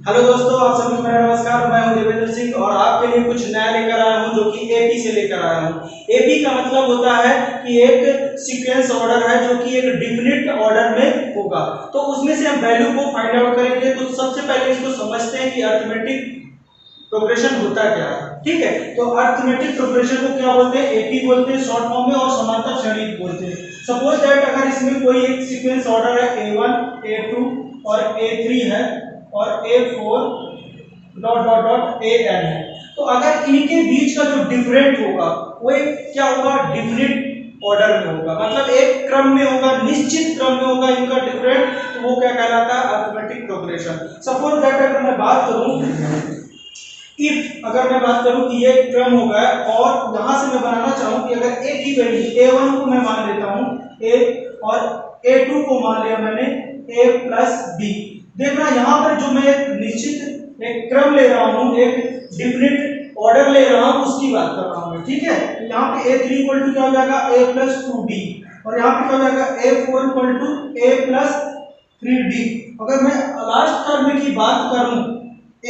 Hello दोस्तों, आप सभी को मेरा नमस्कार। मैं हूं देवेंद्र सिंह और आपके लिए कुछ नया लेकर आया हूं जो कि एपी से लेकर आया हूं। एपी का मतलब होता है कि एक सीक्वेंस ऑर्डर है जो कि एक डिफिनिट ऑर्डर में होगा। तो उसमें से हम वैल्यू को फाइंड आउट करेंगे। तो सबसे पहले इसको समझते हैं कि अरिथमेटिक प्रोग्रेशन होता क्या है। ठीक है, तो अरिथमेटिक प्रोग्रेशन को क्या बोलते हैं? एपी बोलते हैं शॉर्ट फॉर्म में, और समांतर श्रेणी बोलते हैं। सपोज दैट अगर इसमें कोई एक सीक्वेंस ऑर्डर है A1 A2 और A3 है और A4 dot dot dot AN है, तो अगर इनके बीच का जो डिफरेंट होगा वो एक क्या होगा? डिफिनिट ऑर्डर में होगा, मतलब एक क्रम में होगा, निश्चित क्रम में होगा इनका डिफरेंट। तो वो क्या कहलाता है? Arithmetic progression. सपोज दैट अगर मैं बात करूं, अगर मैं बात करूं कि ये क्रम होगा और यहां से मैं बनाना चाहूं कि अगर A की वैल्यू A1 को मैं मान लेता हूं A और A2 को मान लिया मैंने A प्लस B। देखना यहाँ पर जो मैं एक निश्चित एक क्रम ले रहा हूँ, एक डिफिनिट ऑर्डर ले रहा हूँ, उसकी बात कर रहा हूँ। ठीक है, तो यहाँ पे A3 इक्वल टू क्या हो जाएगा? A प्लस 2B, और यहाँ पे क्या हो जाएगा? A4 equal to A plus 3D। अगर मैं लास्ट टर्म की बात करूं,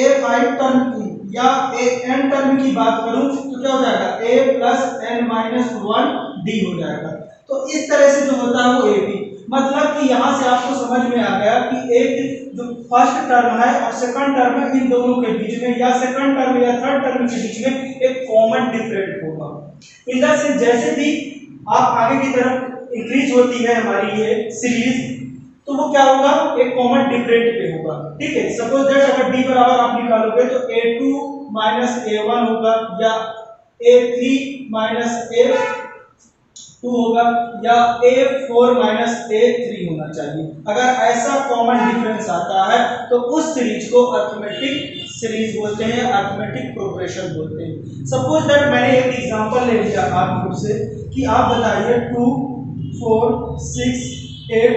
A5 टर्म की या AN टर्म की बात करूं, तो क्या हो जाएगा? A plus N minus 1D हो जाएगा। तो इस तरह से जो होता है वो AP, मतलब कि यहां से आपको समझ में आ गया कि एक जो फर्स्ट टर्म है और सेकंड टर्म है, इन दोनों के बीच में या सेकंड टर्म या थर्ड टर्म के बीच में एक कॉमन डिफरेंट होगा। इन द सेंस जैसे भी आप आगे की तरफ इंक्रीज होती है हमारी ये सीरीज, तो वो क्या होगा? एक कॉमन डिफरेंट पे होगा। ठीक है, सपोज दैट अगर d बराबर आप निकालोगे तो A2 माइनस A1 होगा, या A3 माइनस A2 होगा, या A4 माइनस A3 होना चाहिए। अगर ऐसा कॉमन डिफरेंस आता है तो उस सीरीज को अरिथमेटिक सीरीज बोलते हैं, अरिथमेटिक प्रोग्रेशन बोलते हैं। सपोज दैट मैंने एक एग्जांपल ले लिया आपसे कि आप बताइए 2 4 6 8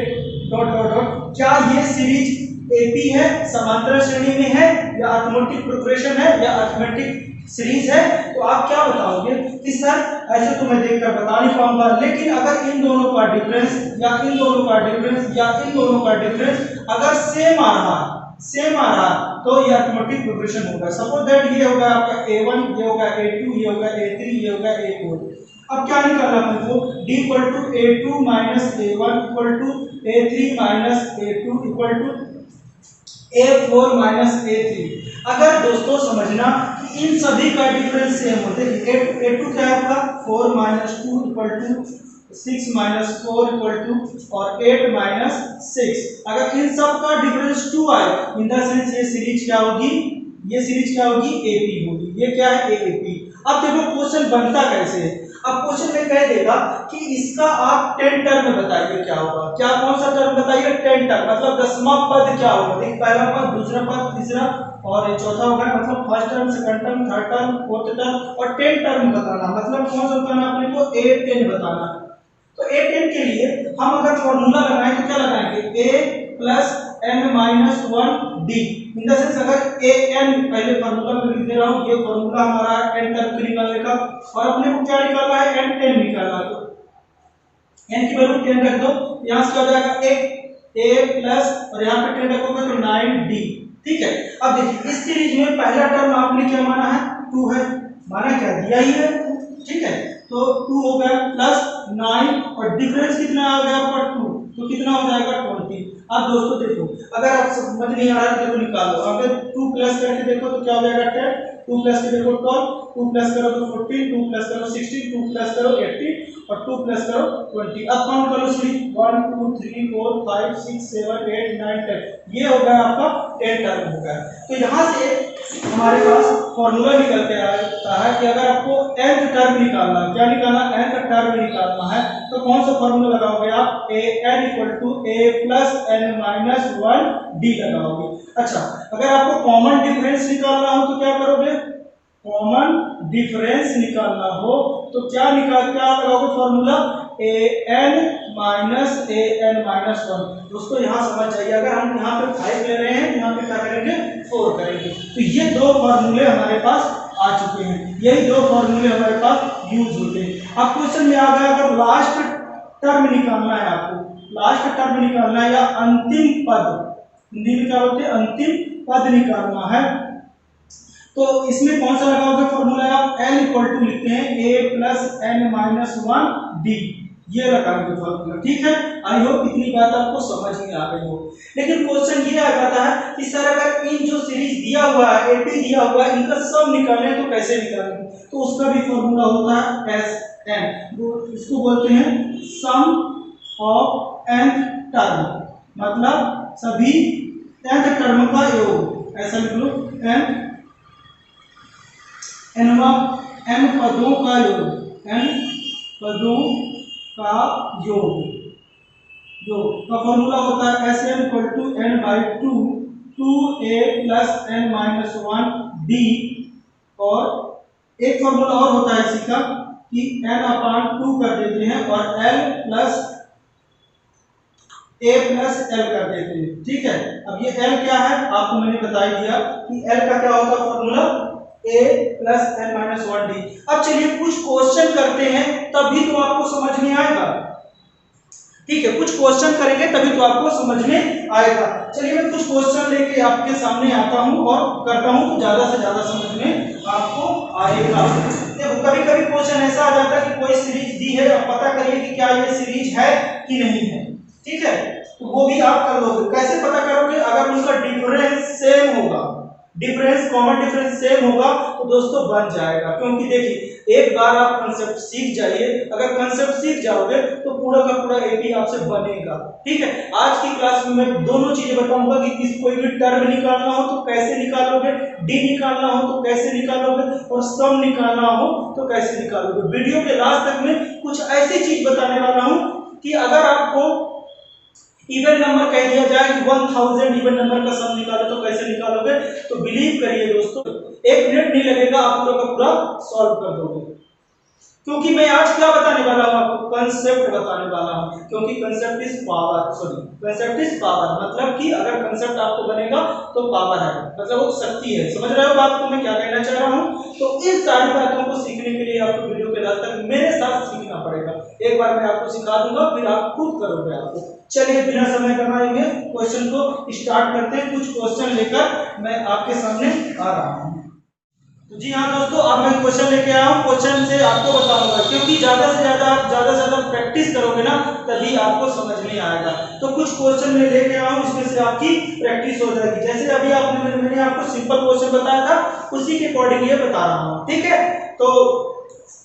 डॉट डॉट डॉट, क्या ये सीरीज एपी है, समांतर श्रेणी में है, या अरिथमेटिक प्रोग्रेशन है, या अरिथमेटिक सीरीज है? तो आप क्या बताओगे कि सर ऐसे तो मैं देखकर बता नहीं पाऊंगा, लेकिन अगर इन दोनों का डिफरेंस या इन दोनों का डिफरेंस या इन दोनों का डिफरेंस अगर सेम आ रहा तो ये अरिथमेटिक प्रोग्रेशन होगा। सपोज दैट ये होगा आपका A1, ये होगा A2, ये होगा A3, ये होगा A4। अब क्या निकालना है हमको? d equal to A2 minus A1 equal to A3 minus A2 equal to A4 minus A3। अगर दोस्तों समझना कि इन सभी का डिफरेंस सेम होते हैं। A2 क्या है आपका? 4 minus 2 equal to 6 minus 4 equal to और 8 माइनस 6। अगर इन सब का डिफरेंस 2 आए, इन द सेंस ये सीरीज क्या होगी? ये सीरीज क्या होगी? एपी होगी। ये क्या है? एपी। अब देखो क्वेश्चन बनता कैसे है। अब क्वेश्चन में कह देगा कि इसका आप 10 टर्म बताइए क्या होगा। क्या कौन सा टर्म बताइए? 10 टर्म, मतलब 10वां पद क्या होगा? देखिए, पहला पद, दूसरा पद, तीसरा और चौथा होगा, मतलब first term, second term, third term, fourth term और 10 टर्म बताना। मतलब कौन सा बताना अपने को? A10 बताना। तो A10 के लिए हम अगर फॉर्मूला लगाएं तो क्या लगाएंगे? A plus n minus 1D। In the sense अगर AN, पहले फॉर्मूला में लिख दे रहा हूं, ये फॉर्मूला हमारा n टर्म के निकालने का, और अपने को क्या निकालना है? n10 निकालना है। तो n की वैल्यू 10 रख दो, यहां से क्या हो जाएगा? A प्लस और यहां पे 10 रखोगे तो 9D। ठीक है, अब देखिए इस सीरीज में पहला टर्म आपने क्या माना है? 2 है, माना क्या? दिया ही है। ठीक है, तो 2 हो गया प्लस 9 और डिफरेंस कितना आ गया आपका? 2, तो कितना हो जाएगा? 20। अब दोस्तों देखो, अगर आप समझ नहीं आ रहा है तो देखो निकालो। अगर 2 प्लस करके देखो तो क्या हो जाएगा? 10। 2 प्लस के देखो 12, 2 प्लस करो तो 14, 2 प्लस करो 16, 2 प्लस करो 18 और 2 प्लस करो 20। अब काउंट करो सीरीज 1 2 3 4 5 6 7 8 9 10। ये हो गया आपका 10 टर्म हो गया। तो यहाँ से हमारे पास फॉर्मूला निकल के आता है कि अगर आपको nth टर्म निकालना है, क्या निकालना? nth टर्म निकालना है, तो कौन सा फॉर्मूला लगाओगे आप? an equal to a plus n minus 1d लगाओगे। अच्छा, अगर आपको कॉमन डिफरेंस निकालना हो तो क्या करोगे? कॉमन डिफरेंस निकालना हो तो क्या लगाओगे formula? an minus an minus 1। दोस्तों यहाँ समझ जाइए, अगर हम यहाँ पे 5 ले रहे हैं, यहाँ पे क्या करेंगे? 4 करेंगे। तो ये दो फॉर्मूले हमारे पास आ चुके हैं, यही दो फॉर्मूले हमारे पास यूज होते हैं। अब क्वेश्चन में आ गया, अगर लास्ट टर्म निकालना है आपको, लास्ट टर्म निकालना है या अंतिम पद, हिंदी में क्या बोलते हैं? अंतिम पद निकालना है। तो इसमें कौन सा लगाओगे फॉर्मूला? आप L इक्वल टू लिखते हैं a plus N minus one D, ये लगाएंगे फॉर्मूला। ठीक है, आई होप इतनी बात आपको समझ में आ गई हो। लेकिन क्वेश्चन ये आ जाता है कि सर अगर इन जो सीरीज दिया हुआ है AP दिया हुआ है इनका सम निकालें तो कैसे निकालें? तो उसका भी फॉर्मूला होता है SN, इसको बोलते हैं सम ऑफ nth टर्म, मतलब सभी nth टर्म का योग। ऐसा लिख लो n पदों का योग, n पदों का योग का फॉर्मूला होता है Sn equal to n by two 2a plus n minus one D. और एक फॉर्मूला और होता है इसी का कि n अपान 2 कर देते हैं और l plus a plus l कर देते हैं। ठीक है, अब ये l क्या है आपको मैंने बता ही दिया कि l का क्या होता है formula a plus n minus one D. अब चलिए कुछ क्वेश्चन करते हैं तभी तो आपको समझ में आएगा। ठीक है, कुछ क्वेश्चन करेंगे तभी तो आपको समझ में आएगा। चलिए मैं कुछ क्वेश्चन लेके आपके सामने आता हूं और करता हूं तो ज्यादा से ज्यादा समझ में आपको आएगा। देखो कभी कभी क्वेश्चन ऐसा आ जाता है कि कोई सीरीज दी है, अब पता करिए कि क्या ये सीरीज है कि नहीं है। ठीक है, तो वो भी आप कर लोगे। कैसे पता करोगे? अगर उनका डिफरेंस सेम होगा, डिफरेंस कॉमन डिफरेंस सेम होगा तो दोस्तों बन जाएगा। क्योंकि देखिए एक बार आप कंसेप्ट सीख जाइए, अगर कंसेप्ट सीख जाओगे तो पूरा का पूरा एपी आपसे बनेगा। ठीक है, आज की क्लास में मैं दोनों चीजें बताऊंगा कि किस कोई भी टर्म निकालना हो तो कैसे निकालोगे, डी निकालना हो तो कैसे निकालोगे और सम निकालना हो तो कैसे निकालोगे। वीडियो के लास्ट तक में कुछ ऐसी चीज बताने वाला हूं कि अगर आपको इवन नंबर कह दिया जाए कि 1000 इवन नंबर का सम निकालो तो कैसे निकालोगे, तो बिलीव करिए दोस्तों 1 मिनट नहीं लगेगा, आप पूरा का पूरा सॉल्व कर दोगे। क्योंकि मैं आज क्या बताने वाला हूं आपको? कंसेप्ट बताने वाला हूं। क्योंकि concept is power, concept is power, मतलब कि अगर कंसेप्ट आपको बनेगा तो पावर है, मतलब वो शक्ति है। समझ रहे हो बात को मैं क्या कहना चाह रहा हूं? तो इन सारी बातों को सीखने के लिए आपको वीडियो के लास्ट तक मेरे साथ सीखना पड़ेगा। एक बार मैं आपको सिखा दूंगा फिर आप खुद करोगे आपको। चलिए बिना समय गंवाए क्वेश्चन को स्टार्ट करते हैं। कुछ क्वेश्चन लेकर मैं आपके सामने आ रहा हूं। तो जी हाँ दोस्तों, अब मैं क्वेश्चन लेके आया हूँ। क्वेश्चन से आपको बताऊंगा, क्योंकि ज्यादा से ज्यादा प्रैक्टिस करोगे ना तभी आपको समझ में आएगा। तो कुछ क्वेश्चन मैं लेके आया हूँ, इसमें से आपकी प्रैक्टिस हो जाएगी। जैसे अभी मैंने आपको सिंपल क्वेश्चन बताया था उसी के अकॉर्डिंग ये बता रहा हूँ। ठीक है, तो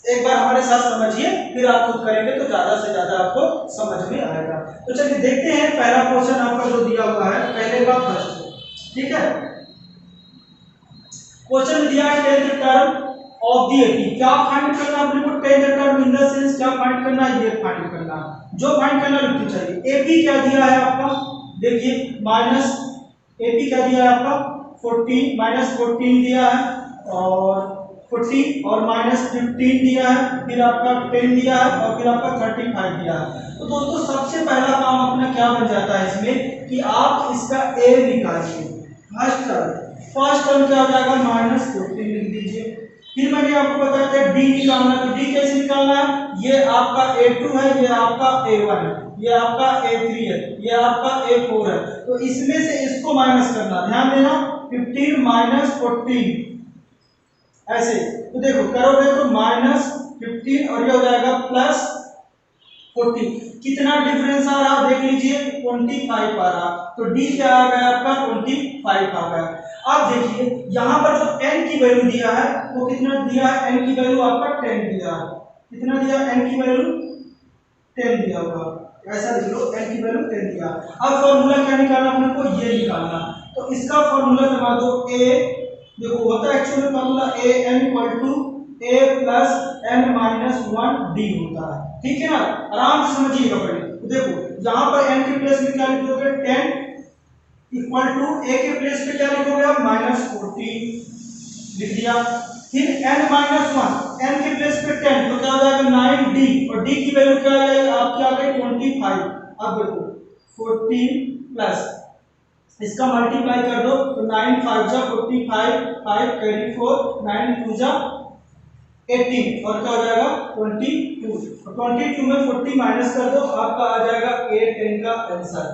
एक बार हमारे साथ समझिए, फिर आप खुद करेंगे तो ज्यादा से ज्यादा आपको समझ में आएगा। तो चलिए देखते हैं पहला क्वेश्चन आपका जो दिया हुआ है, पहले का फर्स्ट। ठीक है, क्वेश्चन दिया है 10th term of the AP. क्या फाइंड करना है अपने को? 10th term in the sense क्या फाइंड करना है? ये फाइंड करना है। जो फाइंड करना लिखते चाहिए। एपी क्या दिया है आपका? देखिए माइनस एपी क्या दिया है आपका? 14 माइनस 14 दिया है और 40 और माइनस 15 दिया है, फिर आपका 10 दिया है और फिर आपका 35 दिया है। तो दोस्तों सबसे पहला काम अपना क्या बन जाता है इसमें कि आप इसका ए निकालिए। फर्स्ट टर्म क्या हो जाएगा? माइनस 14 लिख दीजिए। फिर मैंने आपको बताया था डी निकालना, तो डी कैसे निकालना है? ये आपका A2 है, ये आपका A1 है, ये आपका A3 है, ये आपका A4 है। तो इसमें से इसको माइनस करना, ध्यान देना 15 माइनस 14 ऐसे। तो देखो करोगे तो माइनस 15 और ये हो जाएगा प्लस 40। कितना डिफरेंस आ रहा देख लीजिए, 25 आ रहा। तो डी क्या आ गया आपका? 25 आ गया। अब देखिए यहां पर जो n की वैल्यू दिया है वो कितना दिया है? n की वैल्यू आपका 10 दिया है। कितना दिया? n की वैल्यू 10 दिया होगा, ऐसा लिख लो, n की वैल्यू 10 दिया। अब फॉर्मूला क्या निकालना अपने को? ये निकालना। तो इसका फॉर्मूला लगा दो a, देखो होता है actually formula a n equal to a plus n minus 1 d होता है। ठीक है ना, आराम से समझिएगा पहले। तो देखो यहां पर n के प्लेस में क्या लिखोगे? 10 इक्वल टू a के प्लेस पे क्या लिखोगे आप? माइनस 14 लिख दिया। फिर n माइनस 1, n के प्लेस पे 10 तो क्या हो जाएगा? 9d और d की वैल्यू क्या आ जाएगी आपकी? आ गई 25। अब देखो 14 प्लस इसका मल्टीप्लाई कर दो तो 9 5 जा 45, 5 कैरी 4, 9 2 जा 18 और क्या हो जाएगा? 22। और 22 में 40 माइनस कर दो, आपका आ जाएगा 8 10 का आंसर।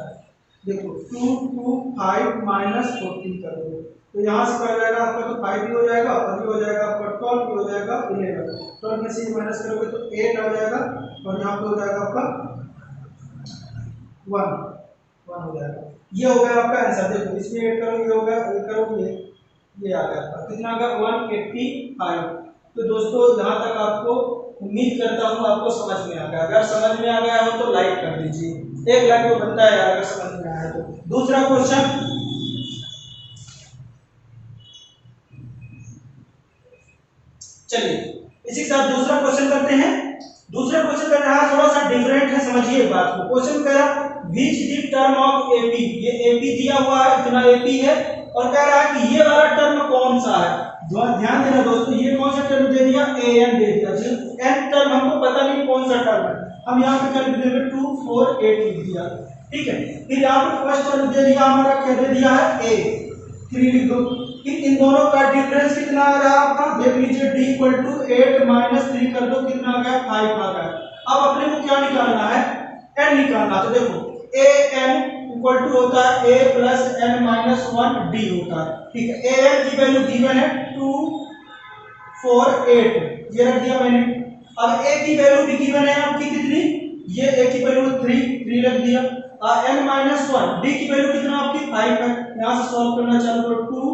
देखो 2 2 5 माइनस 14 कर दो, तो यहाँ से क्या हो जाएगा आपका, तो 5 भी हो जाएगा और ये हो जाएगा आपका 12 भी हो जाएगा 11। 12 में से ये माइनस करोगे तो 8 आ जाएगा और यहाँ पे हो जाएगा आपका 1 हो जाएगा। ये हो गया आपका आंसर। देखो इसमें ऐड करो, ये होगा, ये करो, ये आ गया आपका कितना आ गया 185। तो दोस्तों यहाँ तक आपको उम्मीद करता हूँ आपको समझ में आ गया। अगर समझ में आ गया हो तो लाइक कर दीजिए, 1 लाइक तो बनता है यार अगर समझ में आया तो। दूसरा क्वेश्चन, चलिए इसी के साथ दूसरा क्वेश्चन करते हैं। दूसरा क्वेश्चन कर रहा है थोड़ा सा डिफरेंट है, समझिए बात को। क्वेश्चन कह रहा which the term of AP, ये एपी दिया हुआ है, इतना एपी है और कह रहा है कि ये वाला टर्म कौन सा है। ध्यान देना दोस्तों, ये कौन सा टर्म दे दिया, an दे दिया। n टर्म हमको पता नहीं कौन सा टर्म है, हम यहाँ पे कर देंगे 2 4 8 लिख दिया, ठीक है। फिर यहाँ पे फर्स्ट टर्म दे दिया हमारा, क्या दे दिया है a, 3 लिख दो। फिर इन दोनों का डिफरेंस कितना आ रहा है आपका, देख लीजिए d इक्वल टू 8 माइनस 3 कर दो, कितना आ गया 5 आ गया। अब अपने को क्या निकालना है, n निकालना। तो देखो an इक्वल टू होता है a plus n minus 1 d होता है, ठीक है। an की वैल्यू गिवन है 2 4 8, ये रख दिया मैंने। अब a की वैल्यू भी गिवन है आपकी कितनी, ये a की वैल्यू 3 रख दिया। n माइनस 1 d की वैल्यू कितना आपकी 5 है। यहां से सॉल्व करना चालू करो, 2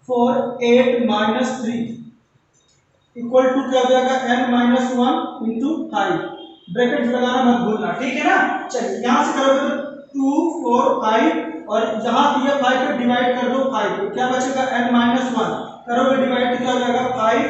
4 8 माइनस 3 इक्वल टू क्या हो जाएगा n माइनस 1 इंटू 5, ब्रैकेट लगाना मत भूलना, ठीक है ना। चलिए यहां से करोगे तो 2 4 5 और जहां दिया 5 को डिवाइड कर दो 5 को, क्या बचेगा n माइनस 1 करोगे डिवाइड तो क्या हो जाएगा 5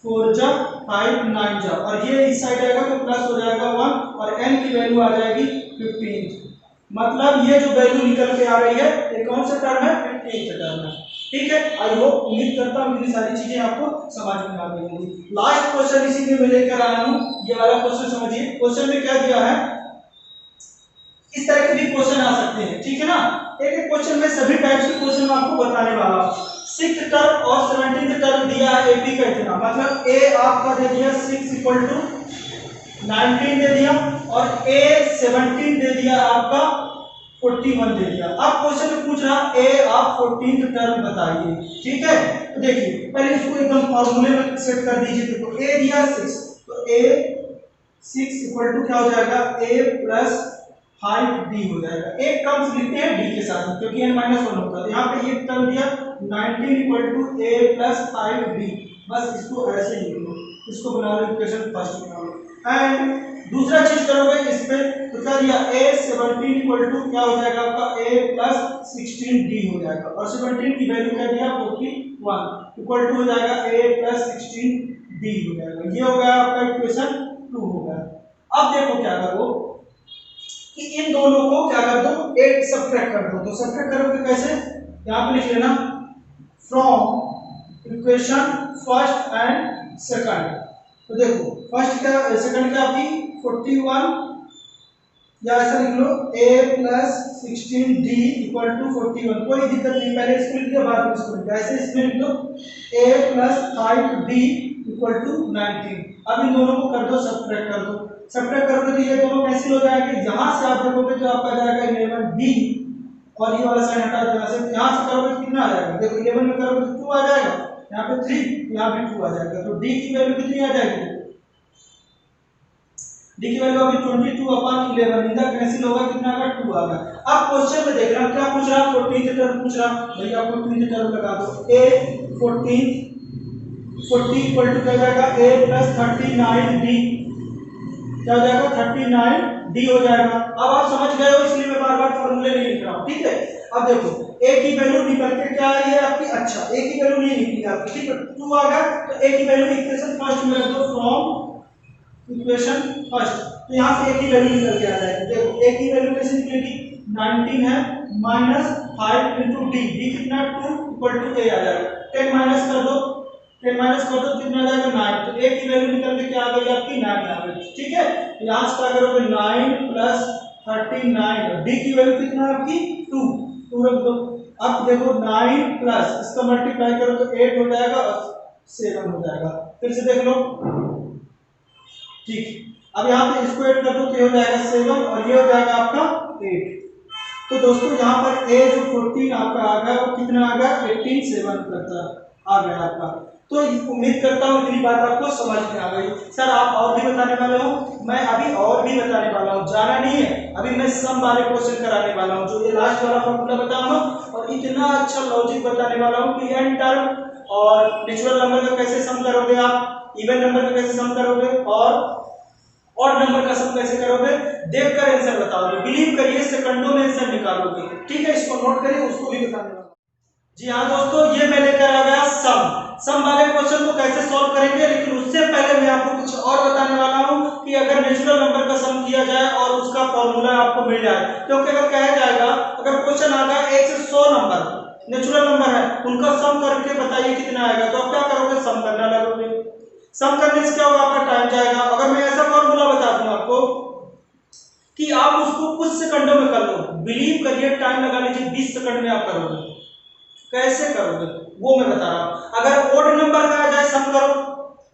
4 जा 5 9 जा, और ये इस साइड आएगा तो प्लस हो जाएगा 1 और n की वैल्यू आ जाएगी 15। मतलब ये जो वैल्यू निकल के आ रही है ये कौन सा टर्म है, 15th टर्म है, ठीक है। आई होप, उम्मीद करता हूं ये सारी चीजें आपको समझ में आ गई होंगी। लास्ट क्वेश्चन इसी में मैं लेकर आया हूं, ये वाला क्वेश्चन समझिए। क्वेश्चन में क्या दिया है, इस तरह के भी क्वेश्चन आ सकते हैं, ठीक है ना। एक एक क्वेश्चन में सभी टाइप्स के क्वेश्चन मैं आपको बताने वाला हूं। 6th टर्म और 17th टर्म दिया है एपी का इतना, मतलब a आपका दे दिया 6 इक्वल टू 19 दे दिया और a 17 दे दिया आपका 41 दे दिया। अब क्वेश्चन में पूछ रहा a आप 14th टर्म बताइए, ठीक है। तो देखिए पहले इसको एकदम फार्मूले में सेट कर दीजिए। देखो a दिया 6, तो a 6 इक्वल टू क्या हो जाएगा a प्लस 5d हो जाएगा। एक टर्म्स लिखते हैं d के साथ क्योंकि n माइनस 1 होता है। यहाँ पे ये टर्म दिया 19 equal to a plus 5d, बस इसको ऐसे लिख लो, इसको बना लो इक्वेशन फर्स्ट बना लो। एंड दूसरा चीज करोगे इस पे तो क्या दिया a 17 इक्वल टू क्या हो जाएगा आपका a प्लस 16d हो जाएगा, और 17 की वैल्यू क्या दिया 41 इक्वल टू हो जाएगा a प्लस 16d हो जाएगा। ये हो गया आपका इक्वेशन 2 हो गया। अब देखो क्या करो कि इन दोनों को क्या कर दो, एक सब्ट्रैक्ट कर दो। तो सब्ट्रैक्ट करोगे कैसे, यहां पे लिख लेना from equation first and second. तो देखो फर्स्ट क्या सेकंड क्या आपकी 41, या ऐसा लिख लो a plus 16d equal to 41, कोई दिक्कत नहीं, पहले इसको लिख दिया बाद में इसको लिख दिया। ऐसे इसमें लिख दो a plus 5d equal to 19। अब इन दोनों को कर दो सब्ट्रैक्ट कर दो। सब्ट्रैक्ट करोगे तो ये दोनों कैंसिल हो जाएंगे, यहां से आप देखोगे तो आपका जाएगा 11d और ये वाला साइन हटा दो, यहां से करोगे तो कितना आ जाएगा, देखो 11 में करोगे तो 2 आ जाएगा, यहां पे 3, यहां पे 2 आ जाएगा। तो d की वैल्यू कितनी आ जाएगी, d की वैल्यू अभी 22/11, इधर कैंसिल होगा, कितना आएगा 2 आ गया। अब क्वेश्चन में देख रहा क्या पूछ रहा, 14th टर्म पूछ रहा, भैया 14th टर्म लगा दो। a 14 40 इक्वल टू क्या जाएगा a प्लस 39d, क्या हो जाएगा 39d हो जाएगा। अब आप समझ गए हो इसलिए मैं बार बार फॉर्मूले नहीं लिख रहा हूं, ठीक है। अब देखो a की वैल्यू निकल के क्या आई है आपकी, अच्छा a की वैल्यू नहीं निकली आपकी, ठीक है 2 आ गया। तो a की वैल्यू इक्वेशन फर्स्ट में रख दो, फ्रॉम इक्वेशन फर्स्ट, तो यहां से a की वैल्यू निकल के आ जाएगी। देखो a की वैल्यू कैसे निकलेगी, 19 है माइनस 5 इनटू d, d कितना 2 इक्वल टू a आ जाएगा। 10 माइनस कर दो, 10 माइनस कर दो कितना आ जाएगा 9, तो a की वैल्यू निकल के क्या आ गई आपकी 9 आ गई, ठीक है। यहां से क्या करोगे 9 प्लस 39, d की वैल्यू कितना है आपकी 2 रख दो। अब देखो 9 प्लस इसका मल्टीप्लाई करो तो 8 हो जाएगा और 7 हो जाएगा, फिर से देख लो, ठीक। अब यहां पे इसको ऐड कर दो तो हो जाएगा 7 और ये हो जाएगा आपका 8, तो दोस्तों यहाँ पर ए जो 14 आपका आ गया वो कितना आ गया 18 7 करता आ गया आपका। तो उम्मीद करता हूँ इतनी बात आपको समझ में आ गई। सर आप और भी बताने वाले हो? मैं अभी और भी बताने वाला हूँ, जाना नहीं है। अभी मैं सम वाले क्वेश्चन कराने वाला हूँ, जो ये लास्ट वाला फॉर्मूला बताऊंगा और इतना अच्छा लॉजिक बताने वाला हूँ कि एन टर्म और नेचुरल नंबर का कैसे सम करोगे, आप इवन नंबर का कैसे सम करोगे और ऑड नंबर का सम कैसे करोगे, देखकर आंसर बताओगे। बिलीव करिए सेकंडों में आंसर निकालोगे। ठीक है, इसको नोट करिए, उसको भी बताने वाला। जी हाँ दोस्तों, ये मैं लेकर आ गया सम वाले क्वेश्चन को कैसे सॉल्व करेंगे, लेकिन उससे पहले मैं आपको कुछ और बताने वाला हूँ कि अगर नेचुरल नंबर का सम किया जाए और उसका फॉर्मूला आपको मिल जाए, क्योंकि अगर कहा जाएगा अगर क्वेश्चन आ गया 1 से 100 नंबर नेचुरल नंबर है, उनका सम करके बताइए कितना आएगा, तो आप क्या करोगे, सम करना लगोगे। सम करने से क्या होगा, आपका टाइम जाएगा। अगर मैं ऐसा फॉर्मूला बता दूं आपको कि आप उसको कुछ सेकंडों में कर लो, बिलीव करिए टाइम लगा लीजिए 20 सेकंड में आप करोगे। कैसे करोगे वो मैं बता रहा हूं। अगर ओड नंबर का आ जाए सम करो,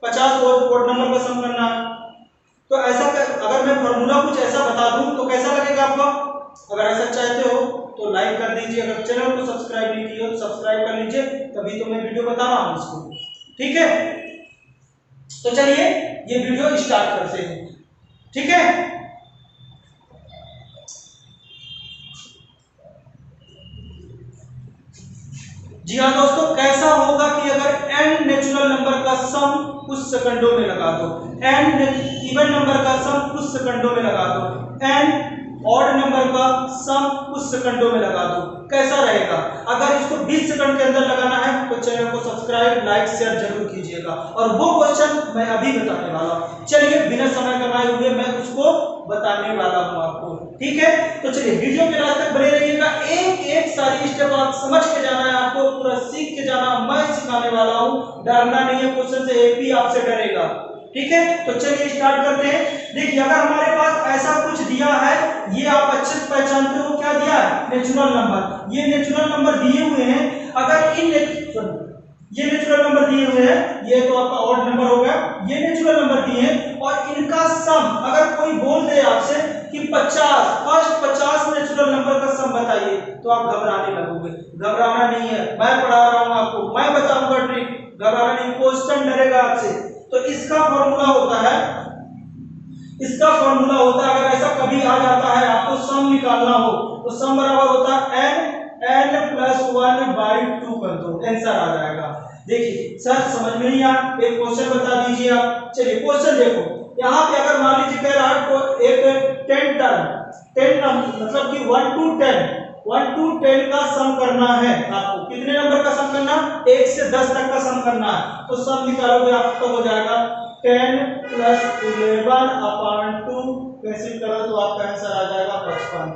50 ओड नंबर का सम करना है, तो ऐसा अगर मैं फॉर्मूला कुछ ऐसा बता दूं तो कैसा लगेगा आपको। अगर ऐसा चाहते हो तो लाइक कर दीजिए, अगर चैनल को सब्सक्राइब नहीं किया तो सब्सक्राइब कर लीजिए, तभी तो मैं वीडियो बता रहा हूं इसको। ठीक है, तो चलिए ये वीडियो स्टार्ट करते हैं। ठीक है, जी हाँ दोस्तों, कैसा होगा कि अगर n नेचुरल नंबर का सम कुछ सेकंडों में लगा दो, n इवन नंबर का सम कुछ सेकंडों में लगा दो, n ऑड नंबर का सम कुछ सेकंडों में लगा दो, कैसा रहेगा। अगर इसको 20 सेकंड के अंदर लगाना है तो चैनल को सब्सक्राइब लाइक शेयर जरूर कीजिएगा, और वो क्वेश्चन मैं अभी बताने वाला हूँ। चलिए बिना समय गंवाए हुए मैं उसको बताने वाला हूँ आपको। ठीक है, तो चलिए वीडियो के लास्ट तक बने रहिएगा, एक एक सारी स्टेप आप समझ के जाना है, आपको पूरा सीख के जाना, मैं सिखाने वाला हूँ। डरना नहीं है क्वेश्चन से, एक भी आपसे डरेगा। ठीक है, तो चलिए स्टार्ट करते हैं। देखिए अगर हमारे पास ऐसा कुछ दिया है, ये आप अच्छे से पहचानते हो क्या दिया है, नेचुरल नंबर। ये नेचुरल नंबर दिए हुए हैं, अगर ये नेचुरल नंबर दिए हुए हैं, ये तो आपका ऑड नंबर हो गया, ये नेचुरल नंबर दिए हैं और इनका सम अगर कोई बोल दे आपसे कि 50 फर्स्ट 50 नेचुरल नंबर का सम बताइए, तो आप घबराने लगोगे। घबराना नहीं है, मैं पढ़ा रहा हूं आपको, मैं बताऊंगा ट्रिक, घबराना नहीं, क्वेश्चन डरेगा आपसे। तो इसका फॉर्मूला होता है, अगर ऐसा कभी आ जाता है आपको सम निकालना हो, तो सम बराबर होता है n प्लस 1/2 कर दो, आंसर आ जाएगा। देखिए सर समझ में नहीं आया, एक क्वेश्चन बता दीजिए आप। चलिए क्वेश्चन देखो, यहाँ पे अगर मान लीजिए कह रहा है तो एक 10 टर्म मतलब कि 1 to 10 का सम करना है आपको। कितने नंबर का सम करना, 1 से 10 तक का सम करना है, तो सम निकालोगे आपका हो जाएगा 10 प्लस 11/2, कैंसिल करो तो आपका आंसर आ जाएगा 55।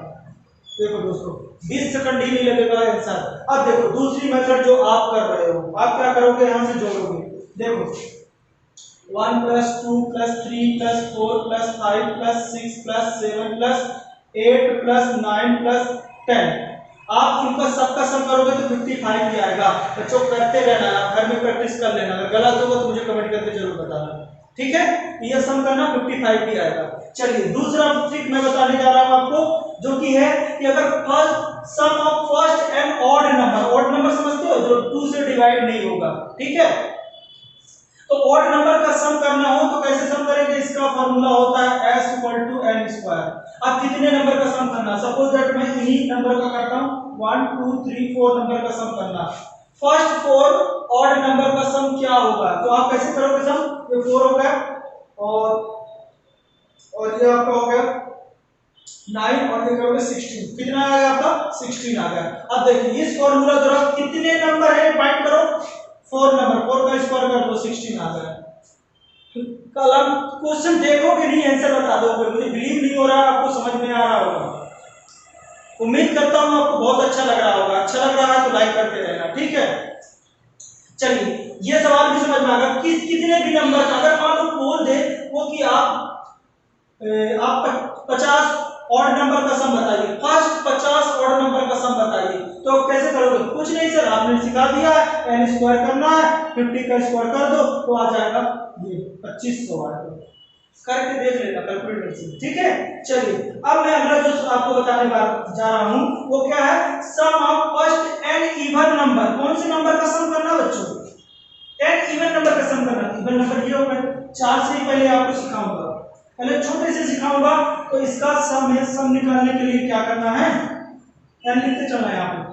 देखो दोस्तों 20 सेकंड ही नहीं लगेगा आंसर। अब देखो दूसरी मेथड जो आप कर रहे हो, आप क्या करोगे, यहां से जोड़ोगे। देखो 1 plus 2 plus 3 plus 4 plus 5 plus 6 plus 7 plus 8 plus 9 plus 10, आप उनका सबका सम करोगे तो 55 ही आएगा। बच्चों करते रहना, आप घर में प्रैक्टिस कर लेना, अगर गलत होगा तो मुझे कमेंट करके जरूर बताना। ठीक है, ये सम करना 55 भी आएगा। चलिए दूसरा ट्रिक मैं बताने जा रहा हूं आपको, जो कि है कि अगर first sum of first and odd number समझते हो, जो 2 से डिवाइड नहीं होगा। ठीक है, तो ऑड नंबर का सम करना हो तो कैसे सम करेंगे, इसका फॉर्मूला होता है s = n²। अब कितने नंबर का सम करना, सपोज दैट मैं इन्हीं नंबर का करता हूं, 1 2 3 4 नंबर का सम करना। फर्स्ट 4 ऑड नंबर का सम क्या होगा, तो आप कैसे करोगे सम, ये 4 हो गया और ये आपका हो गया 9 और ये करोगे 16, कितना आ गया आपका 16 आ गया। अब देखिए इस फॉर्मूला द्वारा कितने नंबर है फाइंड करो, 4 नंबर, 4 का स्क्वायर कर दो 16 आ गया। कल आप क्वेश्चन देखोगे नहीं आंसर बता दोगे, मुझे बिलीव नहीं हो रहा आपको समझ में आ रहा होगा। उम्मीद करता हूं आपको बहुत अच्छा लग रहा होगा, अच्छा लग रहा है तो लाइक करते रहना। ठीक है, चलिए ये सवाल भी समझ में आ गया कि कितने भी नंबर अगर मान लो बोल दे वो कि आप 50 ऑड नंबर का सम बताइए, फर्स्ट 50 ऑड नंबर का सम बताइए, तो आप कैसे करोगे, कुछ नहीं सर आपने सिखा दिया है, n² करना है, 50 का स्क्वायर कर दो तो आ जाएगा ये 2500 आएगा। करके देख लेना कैलकुलेटर से, ठीक है। चलिए अब मैं अगला जो आपको बताने जा रहा हूं वो क्या है, sum of first n even number. कौन से नंबर का सम करना बच्चों, एन इवन नंबर का सम करना। इवन नंबर ये होगा 4 से ही पहले आपको सिखाऊंगा, पहले छोटे से सिखाऊंगा। तो इसका सम है, सम निकालने के लिए क्या करना है, एन लिखते चलना है आपको।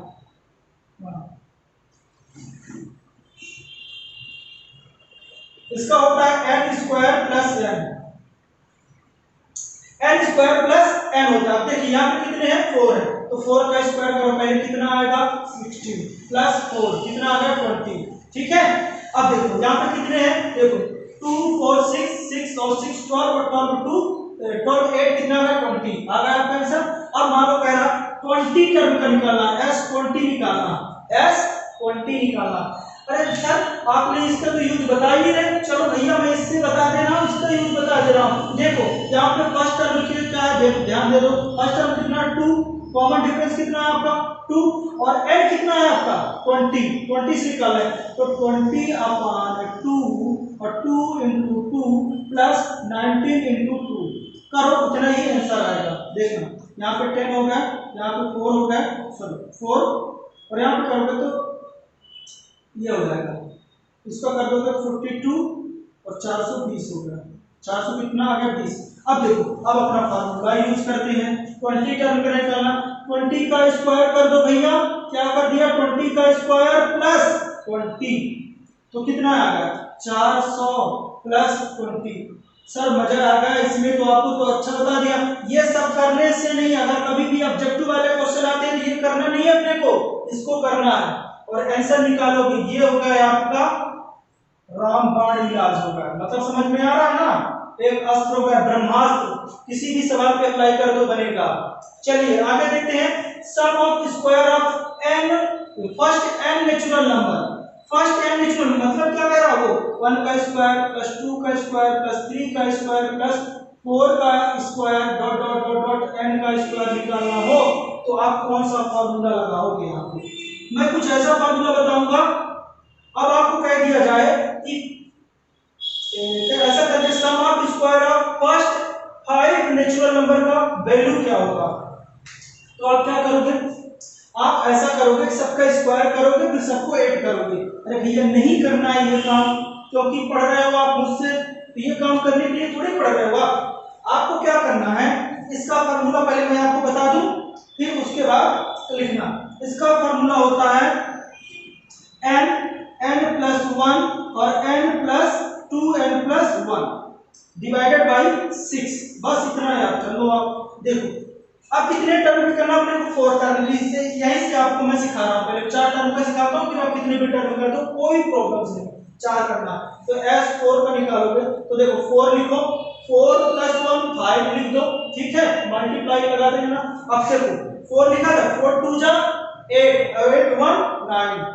इसका होता है N square plus N, N square plus N होता है। देखिए यहाँ पे कितने हैं, 4 है, तो 4 का स्क्वायर करो, पहले कितना आएगा 16 प्लस 4 कितना आ गया 20, ठीक है। अब देखो यहाँ पे कितने हैं, देखो 2 4 6 6 और 6 12 और 12 2 12 8 कितना आ गया 20 आ गया आपका आंसर। अब मान लो कह रहा 20 टर्म का निकालना, एस 20 निकालना, एस 20 निकालना। अरे सर आपने इसका तो यूज बता ही नहीं रहे, चलो भैया मैं इससे बता दे रहा हूँ, इसका यूज बता दे रहा हूँ। देखो यहाँ पे फर्स्ट टर्म लिखिए क्या है, ध्यान दे दो, फर्स्ट टर्म कितना 2, कॉमन डिफरेंस कितना है आपका 2, और एन कितना है आपका 20, 20 से निकालना है, तो 20 अपॉन 2 और 2 इंटू 2 प्लस 19 इंटू 2 करो, उतना ही आंसर आएगा। देखना यहाँ पे 10 हो गया, यहाँ पे 4 हो गया, सॉरी 4, और यहाँ पे करोगे तो ये हो जाएगा, इसको कर दोगे 42 और 420 हो गया, 400 कितना आ गया 20। अब देखो अब अपना फार्मूला यूज करते हैं, 20 टर्म का निकालना, 20 का स्क्वायर कर दो भैया, क्या कर दिया 20 का स्क्वायर प्लस 20, तो कितना आ गया 400 प्लस 20। सर मजा आ गया इसमें, तो आपको तो अच्छा बता दिया। ये सब करने से नहीं, अगर कभी भी ऑब्जेक्टिव वाले क्वेश्चन आते हैं तो ये करना नहीं है अपने को, इसको करना है और आंसर निकालोगे। ये हो गया आपका रामबाण इलाज होगा, मतलब समझ में आ रहा है ना, एक अस्त्र हो गया ब्रह्मास्त्र, किसी भी सवाल पे अप्लाई कर दो बनेगा। चलिए आगे देखते हैं, sum of square of n, first n natural number, first n natural मतलब क्या कह रहा है वो 1 का स्क्वायर प्लस 2 का स्क्वायर प्लस 3 का स्क्वायर प्लस 4 का square dot dot dot dot N का स्क्वायर निकालना हो तो आप कौन सा फार्मूला लगाओगे। यहाँ पे मैं कुछ ऐसा फार्मूला बताऊंगा, अब आपको कह दिया जाए कि ऐसा करके sum of square of first 5 natural number का वैल्यू क्या होगा, तो आप क्या करोगे, आप ऐसा करोगे सबका स्क्वायर करोगे फिर सबको ऐड करोगे। अरे भैया नहीं करना है ये काम, क्योंकि पढ़ रहे हो आप मुझसे, तो ये काम करने के लिए थोड़ी पढ़ रहे हो आपको क्या करना है, इसका फार्मूला पहले मैं आपको बता दूं फिर उसके बाद लिखना। इसका फार्मूला होता है n प्लस 1 और n plus 2n plus 1 divided by 6, बस इतना याद कर लो आप। देखो अब कितने टर्म में करना अपने को 4 टर्म, इससे यहीं से आपको मैं सिखा रहा हूँ, पहले 4 टर्म का सिखाता हूँ फिर आप कितने भी टर्म कर दो कोई प्रॉब्लम नहीं, 4 करना। तो s4 का निकालोगे तो देखो 4 लिखो, 4 प्लस 1 5 लिख दो, ठीक है, मल्टीप्लाई लगा देंगे ना। अब देखो 4 लिखा था, 4 2 जा 8 8 1 9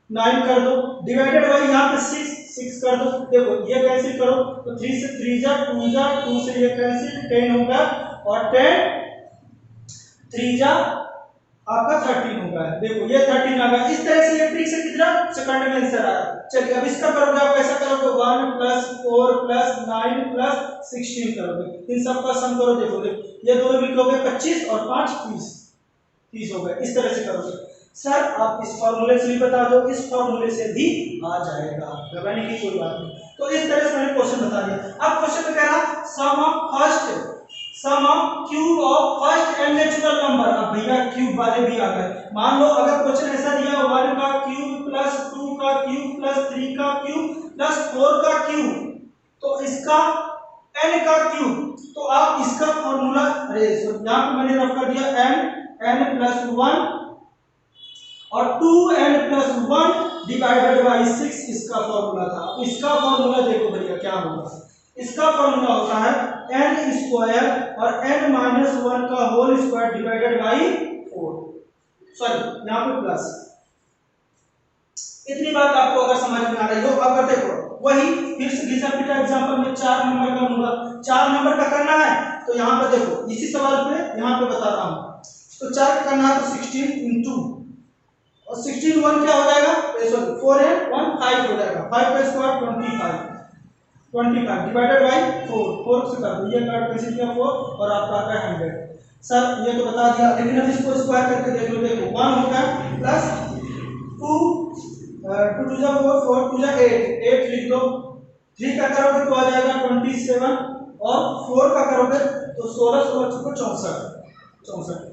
9 कर दो, डिवाइडेड बाई यहाँ पे 6 कर दो। देखो ये कैंसिल करो तो 3 से 3 जा 2 जा 2 से ये कैंसिल 10 होगा और 10 3 जा आपका 13 होगा। देखो ये 13 आ गया, इस तरह से ये ट्रिक से कितना सेकंड में आंसर आया। चलिए अब इसका करोगे आप कैसा करोगे 1 प्लस 4 प्लस 9 प्लस 16 करोगे, इन सब का सम करो। देखो ये दोनों लिखोगे 25 और 5 30 हो गए, इस तरह से करोगे। सर आप इस फार्मूले से भी बता दो, इस फार्मूले से भी आ जाएगा, घबराने की कोई बात नहीं। तो इस तरह से मैंने क्वेश्चन बता दिया। अब क्वेश्चन में कह रहा sum of cube of first n natural number. अब भैया क्यूब वाले भी आ गए, मान लो अगर क्वेश्चन ऐसा दिया 1 का क्यूब प्लस 2 का क्यूब प्लस 3 का क्यूब प्लस 4 का क्यूब, तो इसका n का क्यूब, तो आप इसका फार्मूला, अरे यहाँ पे मैंने रख कर दिया n प्लस 1 और 2n प्लस 1 डिवाइडेड बाई 6 इसका फॉर्मूला था। इसका फॉर्मूला देखो भैया क्या होगा, इसका फॉर्मूला होता है n स्क्वायर और n माइनस 1 का whole square divided by 4, sorry यहाँ पे प्लस। इतनी बात आपको अगर समझ में आ रही हो, अगर देखो वही फिर से घिसा पिटा एग्जांपल में 4 नंबर का लूंगा, 4 नंबर का करना है तो यहाँ पे देखो इसी सवाल पे यहाँ पे बता रहा हूँ, तो 4 का करना है तो 16 इंटू और 16 1 क्या हो जाएगा, सॉरी 4 है 1 5 हो जाएगा, 5 का स्क्वायर 25, 25 डिवाइडेड बाई 4 से कर दो, ये काट कैसे दिया 4 और आपका आता है 100। सर ये तो बता दिया, लेकिन अब इसको स्क्वायर करके देख लो, देखो 1 होगा प्लस 2 2 टू जा 4 4 टू जा 8 8 लिख दो, 3 का करोगे तो आ जाएगा 27 और 4 का करोगे तो 16 16 को 64,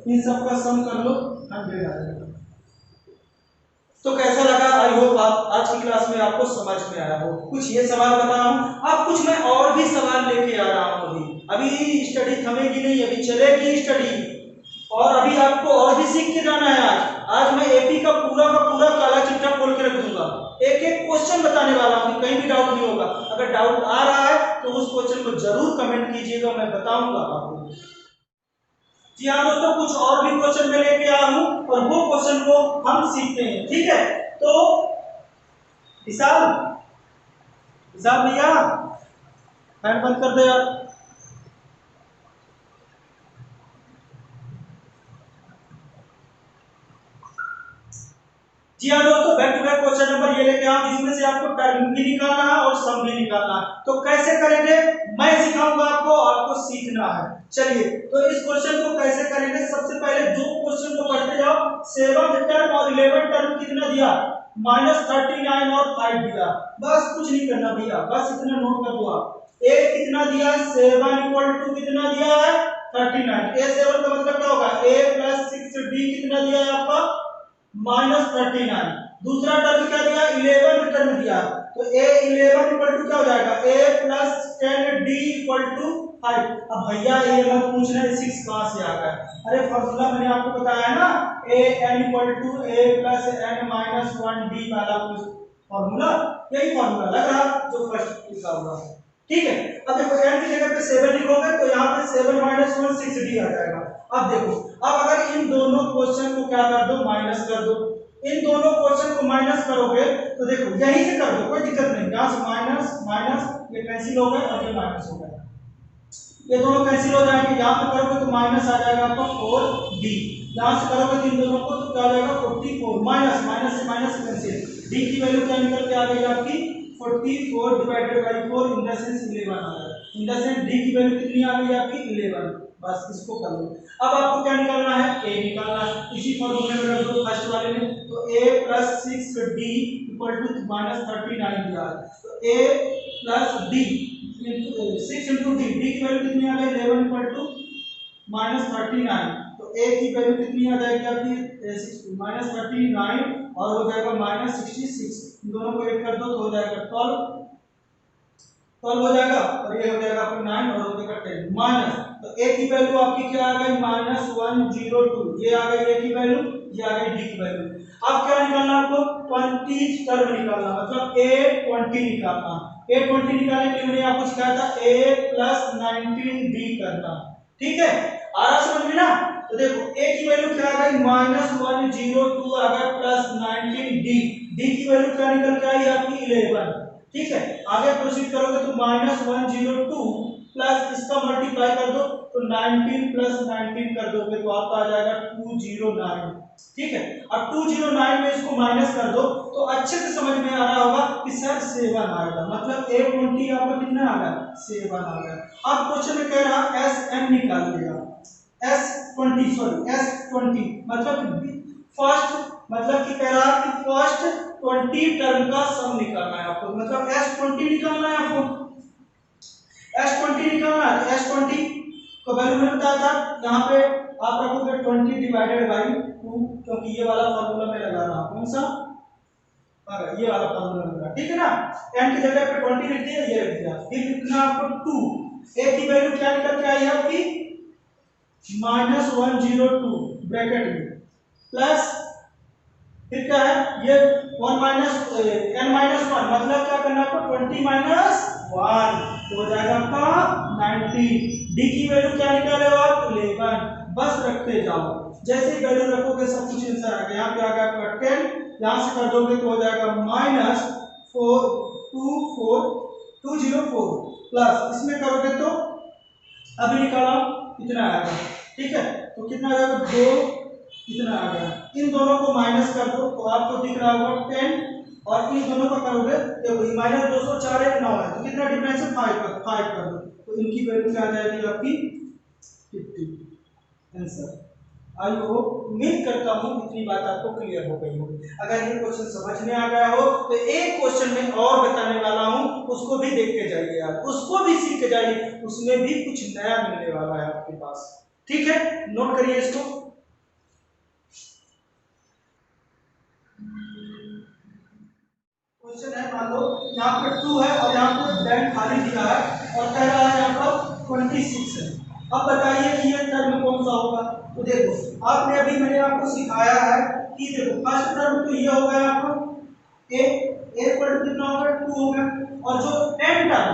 इन सब का सम कर लो 100 आ जाएगा। तो कैसा लगा? आई होप आप आज की क्लास में आपको समझ में आया हो। कुछ ये सवाल बता रहा हूँ, अब कुछ मैं और भी सवाल लेके आ रहा हूँ। अभी स्टडी थमेगी नहीं, अभी चलेगी स्टडी, और अभी आपको और भी सीख के जाना है। आज मैं एपी का पूरा काला चिट्ठा खोल के रख दूंगा, एक एक क्वेश्चन बताने वाला हूँ, कहीं भी डाउट नहीं होगा। अगर डाउट आ रहा है तो उस क्वेश्चन को जरूर कमेंट कीजिएगा, मैं बताऊंगा आपको। जी हाँ दोस्तों, कुछ और भी क्वेश्चन मैं लेके आया हूँ और वो क्वेश्चन को हम सीखते हैं, ठीक है? तो विशाल भैया फैन बंद कर दे यार। जी हाँ दोस्तों, back to back question number ये लेके आऊं, जिसमें से आपको टर्म भी निकालना है और सम भी निकालना है। तो कैसे करेंगे मैं सिखाऊंगा आपको, आपको सीखना है। चलिए तो इस क्वेश्चन को कैसे करेंगे, सबसे पहले जो क्वेश्चन को पढ़ते जाओ, 7th टर्म और 11th टर्म कितना दिया, -39 और 5 दिया। बस कुछ नहीं करना भैया, बस इतना नोट कर दो आप। a कितना दिया 7 इक्वल टू कितना दिया है 39। a7 का मतलब क्या होगा, a + 6d कितना दिया है आपका -39। दूसरा टर्म क्या दिया 11 टर्म दिया, तो a11 इक्वल टू क्या हो जाएगा a + 10d इक्वल टू 5। अब भैया ये मत पूछना 6 कहां से आ गया, अरे फार्मूला मैंने आपको बताया ना, an equal to a + n - 1d वाला फार्मूला, यही फार्मूला लग रहा जो फर्स्ट लिखा हुआ है, ठीक है? अब देखो n की जगह पे 7 लिखोगे तो यहाँ पे 7 - 1 6d आ जाएगा। अब देखो, अब अगर इन दोनों क्वेश्चन को क्या कर दो, माइनस कर दो। इन दोनों क्वेश्चन को माइनस करोगे तो देखो यहीं से कर दो, कोई दिक्कत नहीं, यहाँ से माइनस माइनस ये कैंसिल हो गए और ये माइनस हो गया, ये दोनों कैंसिल हो जाएंगे। यहाँ पे करोगे तो माइनस आ जाएगा आपका 4d, यहाँ से करोगे तो इन दोनों को तो क्या आ जाएगा 44, माइनस माइनस से माइनस कैंसिल, d की वैल्यू क्या निकल के आ गई आपकी 44 divided by 4 in the sense 11 आ गया। इन द सेंस d की वैल्यू कितनी आ गई आपकी 11। बस इसको कर लो। अब आपको क्या निकालना है, a निकालना है, इसी फॉर्मूले में रख दो फर्स्ट वाले में, तो a + 6d इक्वल टू -39 दिया है, तो a + d 6 × d, d की वैल्यू कितनी आ गई 11 इक्वल टू -39, तो a की वैल्यू कितनी आ जाएगी आपकी -39 और हो जाएगा -66, दोनों को ऐड कर दो तो हो जाएगा 12 हो जाएगा, और ये हो जाएगा आपका 9 और हो जाएगा 10 माइनस, तो a की वैल्यू आपकी क्या आ गई -102, ये आ गई a की वैल्यू, ये आ गई d की वैल्यू। अब क्या निकालना आपको 20 टर्म निकालना, मतलब a20 निकालना। a20 निकालने के लिए मैंने आपको सिखाया था a + 19d करना, ठीक है? आ रहा समझ में ना? तो देखो a की वैल्यू क्या आ गई -102 आ गया प्लस 19d, d की वैल्यू क्या निकल के आई आपकी 11, ठीक है? आगे प्रोसीड करोगे तो -102 प्लस इसका मल्टीप्लाई कर दो तो 19 + 19 कर दोगे तो आपका आ जाएगा 209, ठीक है? अब 209 में इसको माइनस कर दो तो अच्छे से समझ में आ रहा होगा कि सर 7 आएगा, मतलब a20 आपका कितना आ गया 7 आ गया। अब क्वेश्चन में कह रहा sm निकालिएगा, S20 मतलब फर्स्ट, मतलब कि कह रहा है कि फर्स्ट 20 टर्म का सम निकालना है आपको, मतलब S20 निकालना है आपको, S20 निकालना है। तो S20 को वैल्यू मैंने बताया था, यहाँ पे आप रखोगे 20 डिवाइडेड बाई 2, क्योंकि ये वाला फार्मूला मैं लगा रहा हूँ, कौन सा, ये वाला फार्मूला लग रहा है, ठीक है ना? n की जगह पे 20 लिख दिया, ये रख दिया, फिर कितना आपको 2, a की वैल्यू क्या निकल के आई आपकी -102 ब्रैकेट में प्लस फिर क्या है ये 1 n - 1, मतलब क्या करना आपको 20 - 1 तो हो जाएगा आपका 90। d की वैल्यू क्या निकाले हो आप 11, बस रखते जाओ, जैसे ही वैल्यू रखोगे सब कुछ आंसर आ गया। यहाँ पे आ गया आपका 10, यहाँ से कर दोगे तो हो जाएगा -204 प्लस इसमें करोगे तो अभी निकाला कितना आएगा, ठीक है? तो कितना आ जाएगा 2, कितना आ गया, इन दोनों को माइनस कर दो तो आपको दिख रहा होगा 10 और इन दोनों का करोगे देखो माइनस 204 है 9 है, तो कितना डिफरेंस है 5 कर दो, तो इनकी वैल्यू क्या आ जाएगी आपकी 50 आंसर। आई होप उम्मीद करता हूँ इतनी बात आपको क्लियर हो गई होगी। अगर ये क्वेश्चन समझ में आ गया हो तो एक क्वेश्चन में और बताने वाला हूँ, उसको भी देख के जाइए आप, उसको भी सीख के जाइए, उसमें भी कुछ नया मिलने वाला है आपके पास। ठीक है, नोट करिए इसको। क्वेश्चन है, मान लो यहाँ पे 2 है और यहाँ पे ब्लैंक खाली दिया है और कह रहा है यहाँ पर 26 है। अब बताइए कि ये टर्म कौन सा होगा। तो देखो आपने अभी मैंने आपको सिखाया है कि देखो फर्स्ट टर्म तो ये हो गया आपको a पर कितना होगा 2 होगा, और जो n टर्म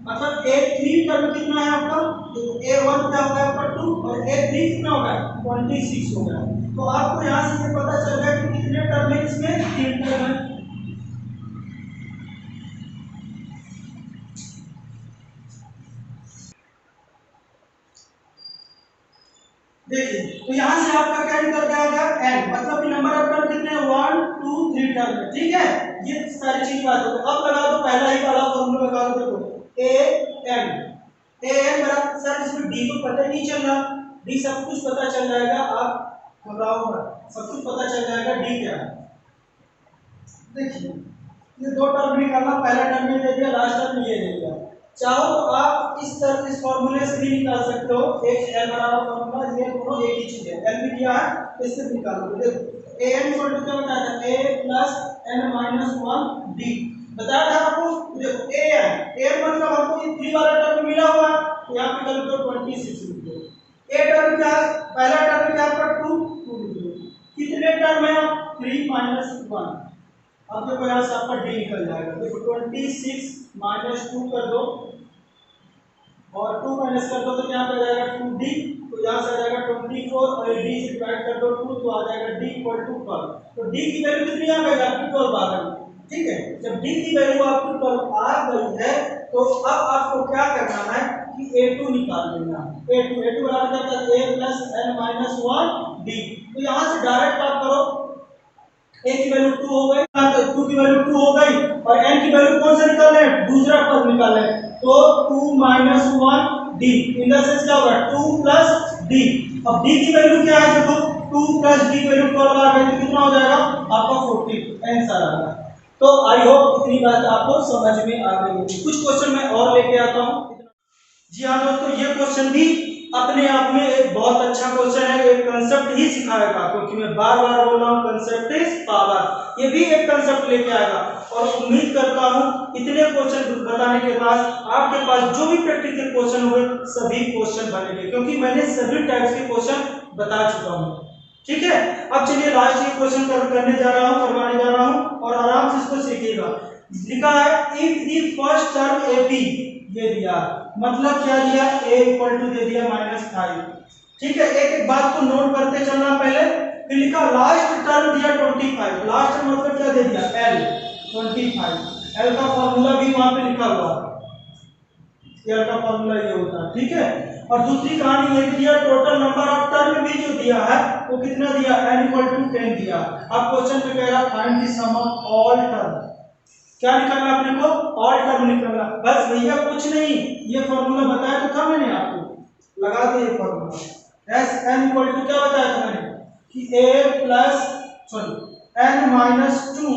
मतलब a3 टर्म कितना है आपका, देखो a1 क्या होगा आपका 2 और a3 कितना होगा 26 होगा। तो आपको यहाँ से ये पता चल गया कि कितने टर्म है इसमें, 3 टर्म है। देखिए तो यहाँ से आपका क्या निकल के आएगा n, मतलब कि नंबर ऑफ टर्म कितने 1 2 3 टर्म है। ठीक है, ये सारी चीज बात होगी। अब लगा दो पहला ही वाला फॉर्मूला लगा दो, देखो a n बराबर, सर इसमें d तो पता ही नहीं चल रहा, d सब कुछ पता चल जाएगा, आप घबराओ मत, सब कुछ पता चल जाएगा d क्या है। देखिए ये दो टर्म निकालना, पहला टर्म ये दे दिया, लास्ट टर्म ये दे दिया। चाहो तो आप इस तरह इस फॉर्मूले से भी निकाल सकते हो, एक l बराबर फॉर्मूला, ये दोनों एक ही चीज है, l भी दिया है तो इससे भी निकाल लो। देखो an इक्वल टू क्या बताया था, a plus n minus 1 d बताया था आपको। देखो an मतलब हमको ये 3 वाला टर्म मिला हुआ है, तो यहाँ पे कर दो 26 लिख दो। a टर्म क्या है, पहला टर्म क्या आपका 2 लिख दो, कितने टर्म है 3 माइनस 1। अब देखो यहाँ से आपका d निकल जाएगा, देखो 26 माइनस 2 कर दो और 2 माइनस कर दो तो क्या आ जाएगा 2d, तो यहाँ से आ जाएगा 24 और d से डिवाइड कर दो 2 तो आ जाएगा d इक्वल टू 12। तो d की वैल्यू कितनी आ गई आपकी 12 आ गई। ठीक है, जब d की वैल्यू आपकी 12 आ गई है तो अब आपको क्या करना है कि a2 निकाल लेना है। a2 बराबर क्या है a plus n minus 1 d। तो यहाँ से डायरेक्ट आप करो, a की वैल्यू 2 हो गई, 2 की वैल्यू 2 हो गई और n की वैल्यू कौन सा निकालना है, दूसरा पद निकालना है, तो 2 minus 1 d in the sense क्या होगा 2 प्लस d। अब d की वैल्यू क्या है, देखो 2 प्लस d वैल्यू 12 आ गई तो कितना हो जाएगा आपका 40 आंसर आ गया। तो आई होप इतनी बात आपको समझ में आ गई होगी। कुछ क्वेश्चन मैं और लेके आता हूँ। जी हाँ दोस्तों, ये क्वेश्चन भी अपने आप में एक बहुत अच्छा क्वेश्चन है, एक कंसेप्ट ही सिखाएगा, क्योंकि मैं बार बार बोल रहा हूँ कंसेप्ट इज पावर। ये भी एक कंसेप्ट लेके आएगा और उम्मीद करता हूँ इतने क्वेश्चन बताने के बाद आपके पास जो भी प्रैक्टिकल क्वेश्चन हुए सभी क्वेश्चन बनेंगे, क्योंकि मैंने सभी टाइप्स के क्वेश्चन बता चुका हूँ। ठीक है, अब चलिए लास्ट ये क्वेश्चन करने जा रहा हूँ, करवाने जा रहा हूँ और आराम से इसको सीखिएगा। लिखा है if the first term A B, ये दिया मतलब क्या दिया a इक्वल टू दे दिया -5। ठीक है, एक एक बात को नोट करते चलना पहले। फिर लिखा लास्ट टर्म दिया 25, लास्ट टर्म मतलब क्या दे दिया l 25, l का फॉर्मूला भी वहां पे लिखा हुआ है, l का फॉर्मूला ये होता है। ठीक है, और दूसरी कहानी ये दिया टोटल नंबर ऑफ टर्म भी जो दिया है वो कितना दिया n इक्वल टू 10 दिया। अब क्वेश्चन में कह रहा find the sum of all term, क्या निकालना अपने को ऑल टर्म निकालना। बस भैया कुछ नहीं, ये फॉर्मूला बताया तो था मैंने आपको, लगा दे ये formula S N equal to क्या बताया था मैंने कि a plus sorry n minus 2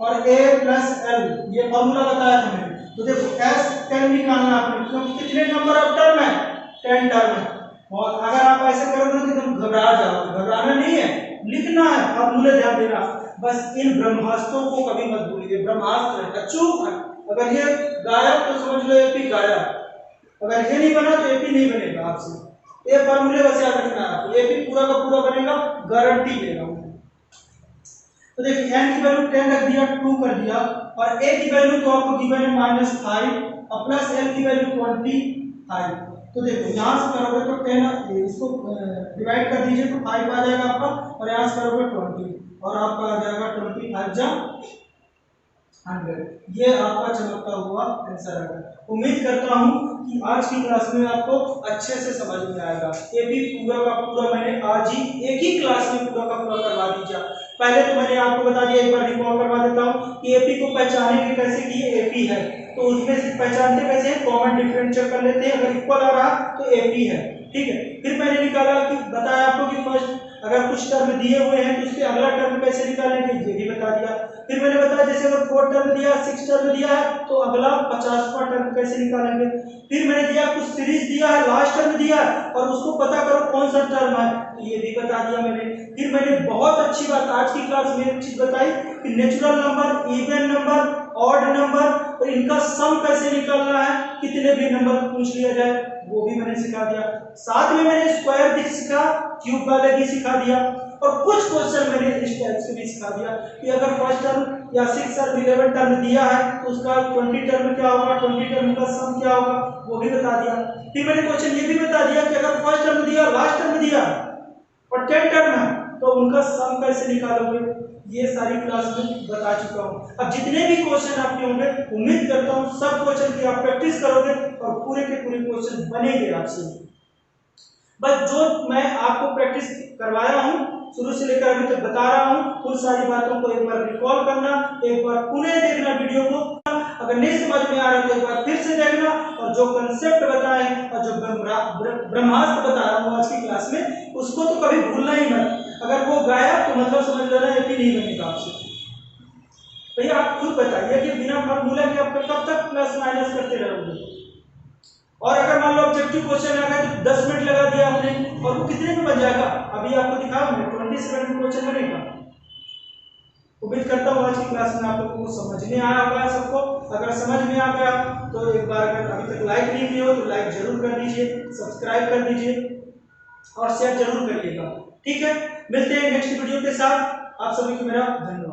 और a प्लस l, ये फॉर्मूला बताया था मैंने। तो देखो s 10 निकालना आपने, क्योंकि कितने नंबर ऑफ टर्म है 10 टर्म है। और अगर आप ऐसे करोगे तो तुम घबरा जाओगे, घबराना नहीं है, लिखना है, फॉर्मूले ध्यान देना। बस इन ब्रह्मास्त्रों को कभी मत भूलिए, ब्रह्मास्त्र है अचूक है। अगर ये गायब तो समझ लो एपी गायब, अगर ये नहीं बना तो एपी नहीं बनेगा आपसे। ये फॉर्मूले बस याद रखना है, एपी पूरा का पूरा बनेगा, गारंटी दे रहा हूं। तो देखिए n की वैल्यू 10 रख दिया, 2 कर दिया और a की वैल्यू तो आपको गिवन है -5 और प्लस l की वैल्यू 25। तो देखो यहां से करोगे तो 10 इसको डिवाइड कर दीजिए तो 5 आ जाएगा आपका, और यहां से करोगे 20 और आपका आ जाएगा 25 जा 100। ये आपका चमकता हुआ आंसर आएगा। उम्मीद करता हूं कि आज की क्लास में आपको अच्छे से समझ में आएगा। ये भी पूरा का पूरा मैंने आज ही एक ही क्लास में पूरा का पूरा करवा दीजिए। पहले तो मैंने आपको बता दिया, एक बार रिकॉल करवा देता हूँ कि एपी को पहचानेंगे कैसे कि ये एपी है, तो उसमें से पहचानते कैसे हैं, कॉमन डिफरेंशियल कर लेते हैं, अगर इक्वल आ रहा तो एपी है, ठीक है। फिर मैंने निकाला कि बताया आपको कि फर्स्ट अगर कुछ टर्म दिए हुए हैं तो उसके अगला टर्म कैसे निकालेंगे, ये भी बता दिया। फिर मैंने बताया जैसे अगर 4 टर्म दिया, 6 टर्म दिया है तो अगला 50वां टर्म कैसे निकालेंगे। फिर मैंने दिया कुछ सीरीज दिया है, लास्ट टर्म दिया है और उसको पता करो कौन सा टर्म है, तो ये भी बता दिया मैंने। फिर मैंने बहुत अच्छी बात आज की क्लास में एक चीज बताई कि natural number, even number, odd number और इनका सम कैसे निकालना है, कितने भी नंबर पूछ लिया जाए वो भी मैंने सिखा दिया। साथ में मैंने स्क्वायर भी सिखा, क्यूब वाले भी सिखा दिया और कुछ क्वेश्चन मैंने इस टाइप से भी सिखा दिया कि अगर फर्स्ट टर्म या 6 टर्म 11 टर्म दिया है तो उसका 20 टर्म क्या होगा, 20 टर्म का सम क्या होगा वो भी बता दिया। फिर मैंने क्वेश्चन ये भी बता दिया कि अगर फर्स्ट टर्म दिया, लास्ट टर्म दिया और 10 टर्म है तो उनका सम कैसे निकालोगे, ये सारी क्लास में बता चुका हूँ। अब जितने भी क्वेश्चन आपके होंगे उम्मीद करता हूँ सब क्वेश्चन की आप प्रैक्टिस करोगे और पूरे के पूरे क्वेश्चन बनेंगे आपसे। बस जो मैं आपको प्रैक्टिस करवाया हूँ शुरू से लेकर अभी तक बता रहा हूँ, उन सारी बातों को एक बार रिकॉल करना, एक बार पुनः देखना वीडियो को, अगर नहीं समझ में आ रहा तो एक बार फिर से देखना और जो कंसेप्ट बताए और जो ब्रह्मास्त्र बता रहा हूँ आज की क्लास में उसको तो कभी भूलना ही मत। अगर वो गायब तो मतलब समझ लेना ये भी नहीं बनेगा आपसे। भैया आप खुद बताइए कि बिना फॉर्मूला के आप कब तक प्लस माइनस करते रहोगे, और अगर मान लो ऑब्जेक्टिव क्वेश्चन आ गया तो 10 मिनट लगा दिया आपने और वो कितने में बन जाएगा, अभी आपको दिखा मैं 27 में क्वेश्चन बनेगा। उम्मीद करता हूँ आज की क्लास में आप लोगों को समझ में आया होगा सबको। अगर समझ में आ गया तो एक बार अगर अभी तक लाइक नहीं किया हो तो लाइक जरूर कर दीजिए, सब्सक्राइब कर दीजिए और शेयर जरूर करिएगा, ठीक है। मिलते हैं नेक्स्ट वीडियो के साथ, आप सभी को मेरा धन्यवाद।